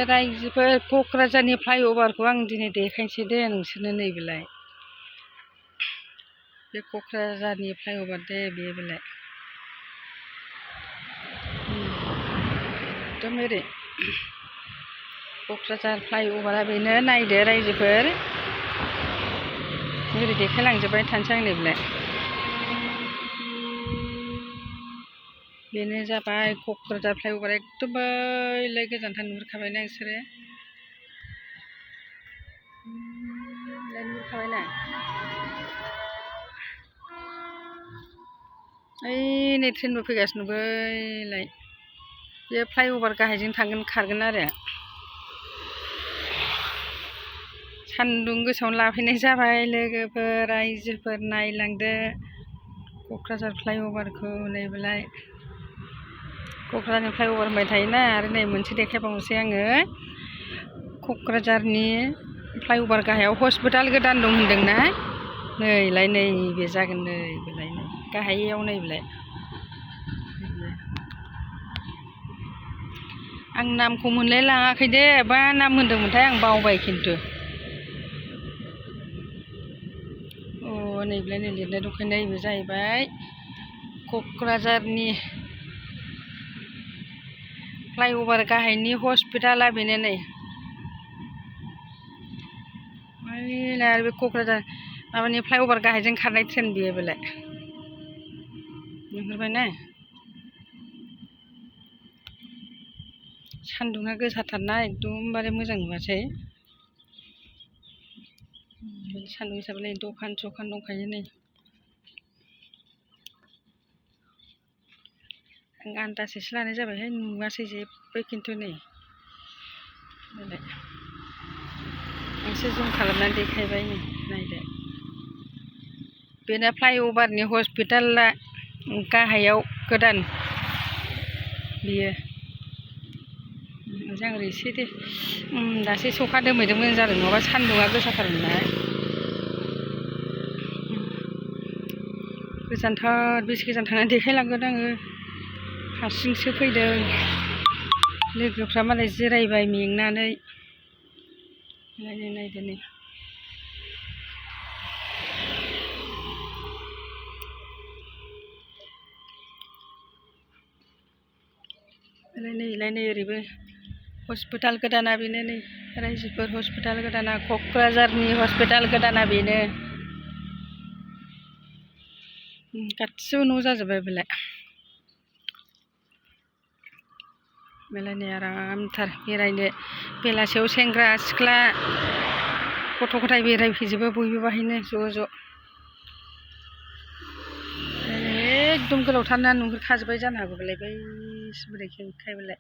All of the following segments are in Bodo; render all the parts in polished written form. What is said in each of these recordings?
रायजोफोर क'क्राझारनि फ्लाइअभारखौ आं दिनै देखायनोसै दे नोंसोरनो नैबेलाय बे क'क्राझारनि फ्लाइअभार दे बेलाय एकदम ओरै क'क्राझार फ्लाइअभारा बेनो नायदो रायजोफोर ओरै देखायलांजोबबाय थानोसै आं नैबेलाय बेनो जाबाय क'क्राझार फ्लाइअभार एकदम बैलाय गोजानथार नुहुरखाबायना नोंसोरो नुहुरखाबायना ओइ नै ट्रेनबो फैगासिनो बैलाय बे फ्लाइअभार गाहायजों थांगोन खारगोन आरो सान्दुं गोसायावनो लाफैनाय जाबाय लोगोफोर रायजोफोर नायलांदो क'क्राझार फ्लाइअभारखौ नैबेलाय क'क्राझारनि फ्लाइअभार होनबाय थायोना आरो नै मोनसे देखायबावनोसै आङो क'क्राझारनि फ्लाइअभार गाहायाव हस्पिटाल गोदान दं होनदोंना नैलाय नैबे जागोन नैबेलाय नै गाहायाव नैबेलाय आं नामखौ मोनलाय लाङाखै दे मा नाम होनदोंमोनथाय आं बावबाय खिन्थु नैबेलाय नै लिरनाय दंखायो नैबे जाहैबाय क'क्राझारनि फ्लाइअभार गाहायनि हस्पिटाला बेनो नै आरो बे क'क्राझार माबानि फ्लाइअभार गाहायजों खारनाय ट्रेन बेयो बेलाय नुहुरबायना सान्दुङा गोसाथारना एकदमबारे मोजां नुवासै सान्दुं गोसाबालाय दखान सखान दंखायो नै आं आन्दाजैसो लानाय जाबायहाय नुवासै जेबो खिन्थु नै आंसो जुम खालामनानै देखायबाय नै नायदो बेनो फ्लाइअभारनि हस्पिटाला गाहायाव गोदान बियो मोजां ओरै एसे दे दासो सखा दोमैदों मोजां जादों नङाबा सान्दुङा गोसाथारमोन ना गोजानथार बेसे गोजान थांनानै देखायलांगोन आङो हारसिंसो फैदों लोगोफ्रा मालाय जिरायबाय मेंनानै नायदो नै नैलाय नै ओरैबो हस्पिटाल गोदाना बेनो नै रायजोफोर हस्पिटाल गोदाना क'क्राझारनि हस्पिटाल गोदाना बेनो गासिबो न' जाजोब्बाय बेलाय नै आरामथार बेरायनो बेलासियाव सेंग्रा सिख्ला गथ' गथाय बेरायफैजोबो बयबो बाहायनो ज' एकदम गोलावथारना नुहुरखाजोब्बाय जानो हागौ बेलाय बैसिम देखायबालाय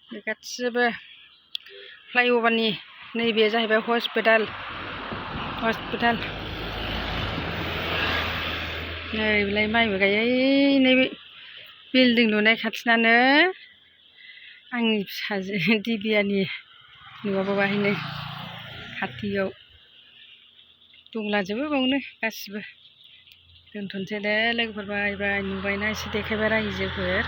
बे गासिबो फ्लाइअभारनि नैबे जाहैबाय हस्पिटाल नैबेलाय माइबो गायो नैबे बिल्डिं लुनाय खाथिनानो आंनि फिसाजो दिबियानि न'आबो बाहायनो खाथियाव दंलाजोबो बावनो गासिबो दोनथ'नोसै दे लोगोफोर बाय नुबायना एसे देखायबाय रायजोफोर